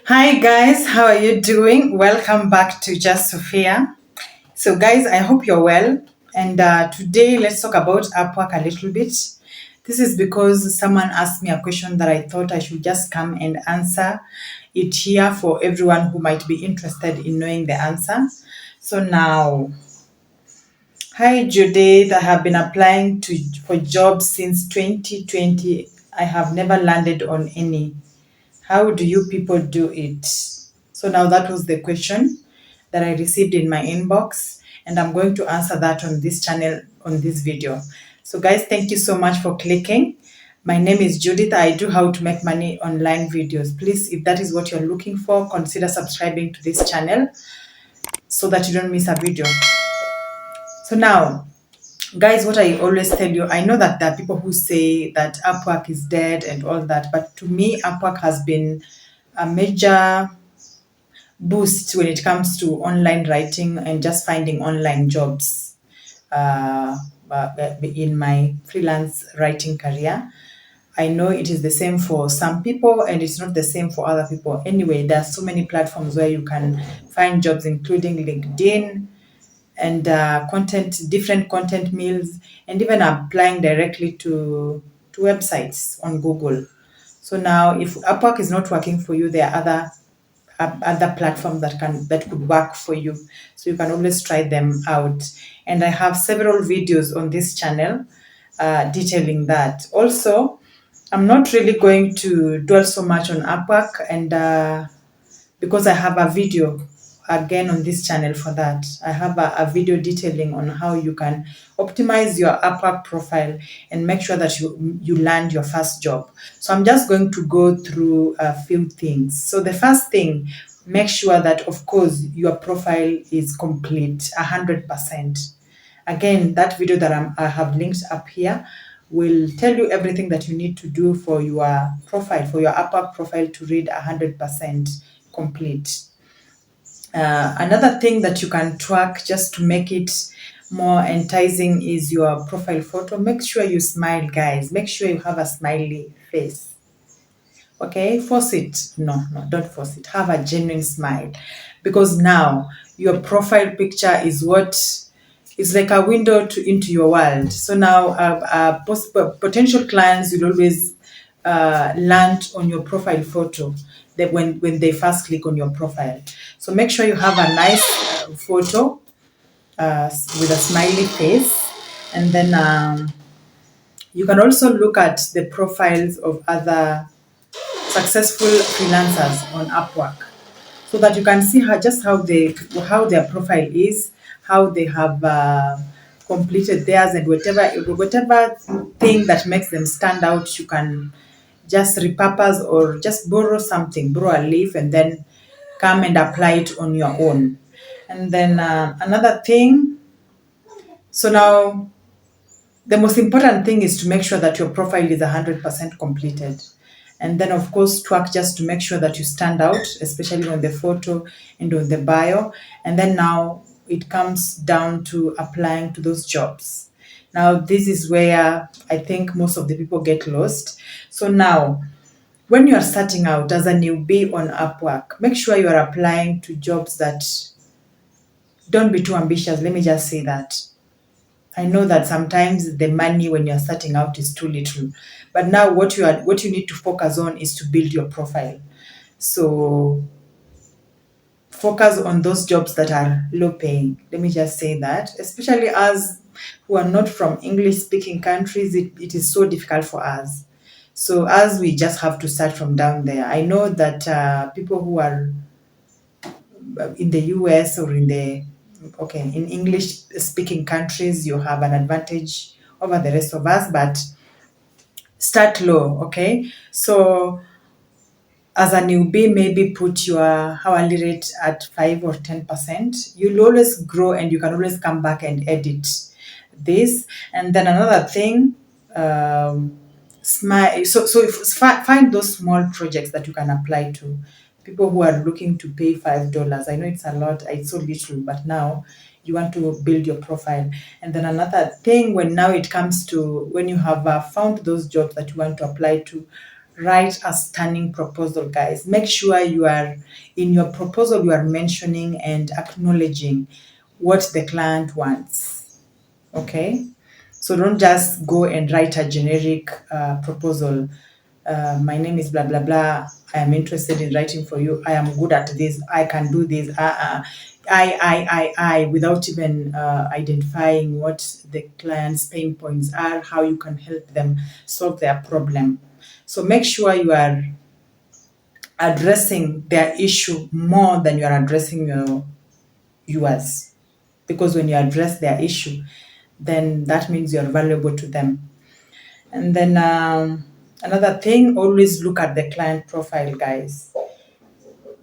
Hi guys, how are you doing? Welcome back to Just Sophia. So guys, I hope you're well. And today let's talk about Upwork a little bit. This is because someone asked me a question that I thought I should just come and answer it here for everyone who might be interested in knowing the answer. So now, hi Judith, I have been applying for jobs since 2020. I have never landed on any. How do you people do it? So now that was the question that I received in my inbox, and I'm going to answer that on this channel on this video. So guys, thank you so much for clicking. My name is Judith. I do how to make money online videos. Please, if that is what you're looking for, consider subscribing to this channel so that you don't miss a video. So now, guys, what I always tell you, I know that there are people who say that Upwork is dead and all that, but to me, Upwork has been a major boost when it comes to online writing and just finding online jobs in my freelance writing career. I know it is the same for some people and it's not the same for other people. Anyway, there are so many platforms where you can find jobs, including LinkedIn and different content mills, and even applying directly to websites on Google. So now, if Upwork is not working for you, there are other platforms that could work for you. So you can always try them out. And I have several videos on this channel detailing that. Also, I'm not really going to dwell so much on Upwork, and because I have a video again on this channel for that. I have a video detailing on how you can optimize your Upwork profile and make sure that you land your first job. So I'm just going to go through a few things. So the first thing, make sure that of course your profile is complete 100%. Again, that video that I have linked up here will tell you everything that you need to do for your profile, for your Upwork profile to read 100% complete. Another thing that you can track just to make it more enticing is your profile photo. Make sure you smile, guys. Make sure you have a smiley face. Okay, force it. No, don't force it. Have a genuine smile, because now your profile picture is what is like a window into your world. So now, potential clients will always land on your profile photo that when they first click on your profile. So make sure you have a nice photo with a smiley face, and then you can also look at the profiles of other successful freelancers on Upwork, so that you can see how their profile is, how they have completed theirs, and whatever thing that makes them stand out, you can just repurpose or just borrow a leaf, and then come and apply it on your own. And then another thing, so now the most important thing is to make sure that your profile is 100% completed. And then, of course, twerk just to make sure that you stand out, especially on the photo and on the bio. And then now it comes down to applying to those jobs. Now, this is where I think most of the people get lost. So now, when you are starting out as a newbie on Upwork, make sure you are applying to jobs that don't be too ambitious. Let me just say that. I know that sometimes the money when you're starting out is too little, but now what you need to focus on is to build your profile. So focus on those jobs that are low paying. Let me just say that, especially us who are not from English speaking countries, it is so difficult for us. So as we just have to start from down there. I know that people who are in the US or in English speaking countries, you have an advantage over the rest of us, but start low. Okay, so as a newbie, maybe put your hourly rate at 5 or 10%. You'll always grow, and you can always come back and edit this. And then another thing, find those small projects that you can apply to. People who are looking to pay $5. I know it's a lot, it's so little, but now you want to build your profile. And then another thing, when now it comes to when you have found those jobs that you want to apply to, write a stunning proposal, guys. Make sure you are in your proposal, you are mentioning and acknowledging what the client wants. Okay, so don't just go and write a generic proposal. My name is blah blah blah. I am interested in writing for you. I am good at this. I can do this. Without even identifying what the client's pain points are, how you can help them solve their problem. So make sure you are addressing their issue more than you are addressing yours. Because when you address their issue, then that means you're valuable to them. And then another thing, always look at the client profile, guys.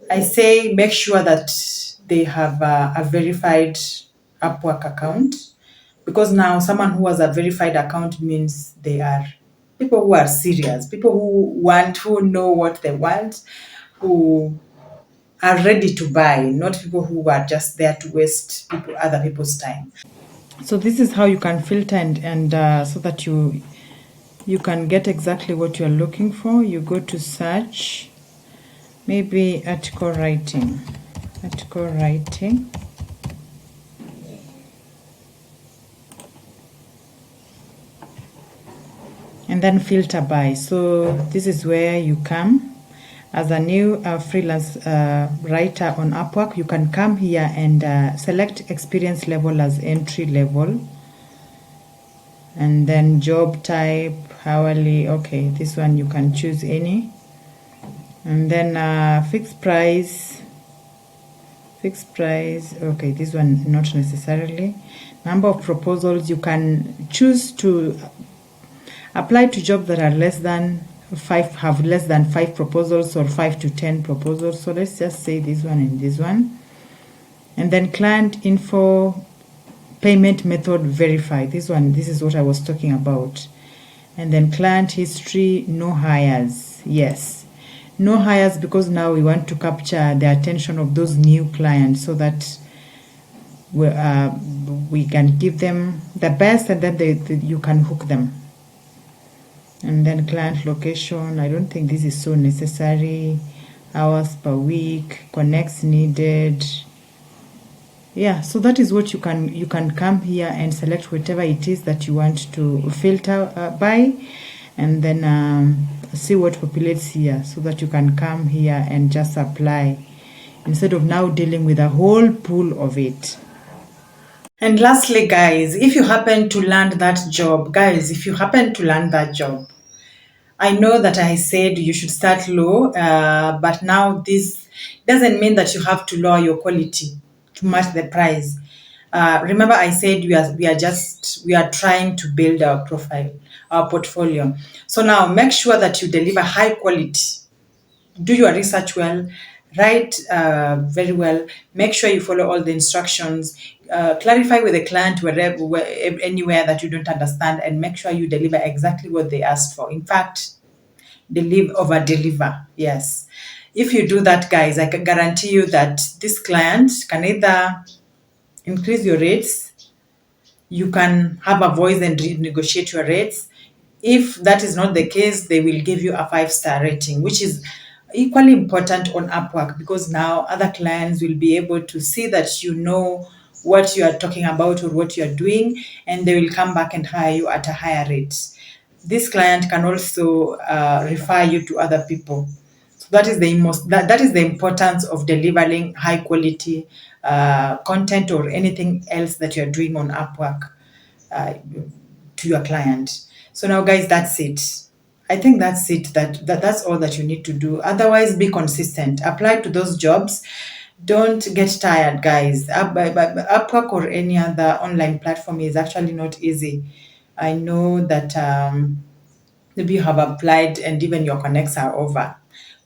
I say make sure that they have a verified Upwork account, because now someone who has a verified account means they are people who are serious, people who know what they want, who are ready to buy, not people who are just there to waste other people's time. So this is how you can filter and so that you can get exactly what you're looking for. You go to search, maybe article writing, and then filter by. So this is where you come as a new freelance writer on Upwork. You can come here and select experience level as entry level, and then job type, hourly. Okay, this one you can choose any, and then fixed price. Okay, this one not necessarily. Number of proposals, you can choose to apply to jobs that are less than 5 proposals, or 5 to 10 proposals. So let's just say this one and this one. And then client info, payment method, verify. This is what I was talking about. And then client history, no hires. Yes, no hires, because now we want to capture the attention of those new clients so that we can give them the best, and then you can hook them. And then client location, I don't think this is so necessary. Hours per week, connects needed. Yeah, so that is what you can come here and select whatever it is that you want to filter by, and then see what populates here, so that you can come here and just apply instead of now dealing with a whole pool of it. And lastly, guys, if you happen to land that job, I know that I said you should start low, but now this doesn't mean that you have to lower your quality to match the price. Remember, I said we are trying to build our profile, our portfolio. So now make sure that you deliver high quality. Do your research well, write very well, make sure you follow all the instructions, clarify with the client anywhere that you don't understand, and make sure you deliver exactly what they asked for. In fact, over deliver. Yes, if you do that, guys, I can guarantee you that this client can either increase your rates, you can have a voice and renegotiate your rates. If that is not the case, they will give you a 5-star rating, which is equally important on Upwork, because now other clients will be able to see that you know what you are talking about or what you are doing, and they will come back and hire you at a higher rate. This client can also refer you to other people. So that is the importance of delivering high quality content or anything else that you're doing on Upwork to your client. So now, guys, that's it. I think that's it. That's all that you need to do. Otherwise, be consistent. Apply to those jobs. Don't get tired, guys. Upwork or any other online platform is actually not easy. I know that maybe you have applied and even your connects are over.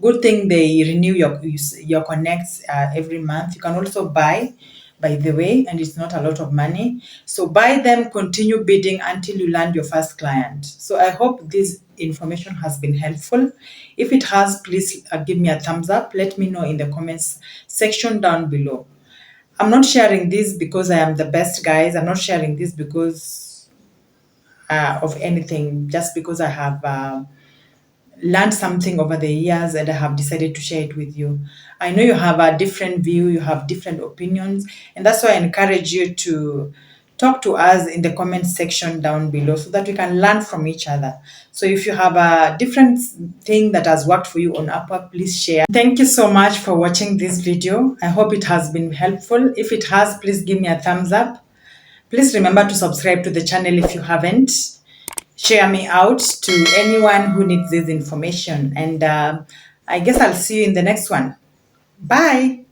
Good thing they renew your connects every month. You can also buy, by the way, and it's not a lot of money. So buy them, continue bidding until you land your first client. So I hope this information has been helpful. If it has, please give me a thumbs up. Let me know in the comments section down below. I'm not sharing this because I am the best, guys. I'm not sharing this because of anything, just because I have learned something over the years and I have decided to share it with you. I know you have a different view, you have different opinions, and that's why I encourage you to talk to us in the comment section down below so that we can learn from each other. So if you have a different thing that has worked for you on Upwork, please share. Thank you so much for watching this video. I hope it has been helpful. If it has, please give me a thumbs up. Please remember to subscribe to the channel if you haven't. Share me out to anyone who needs this information. And I guess I'll see you in the next one. Bye.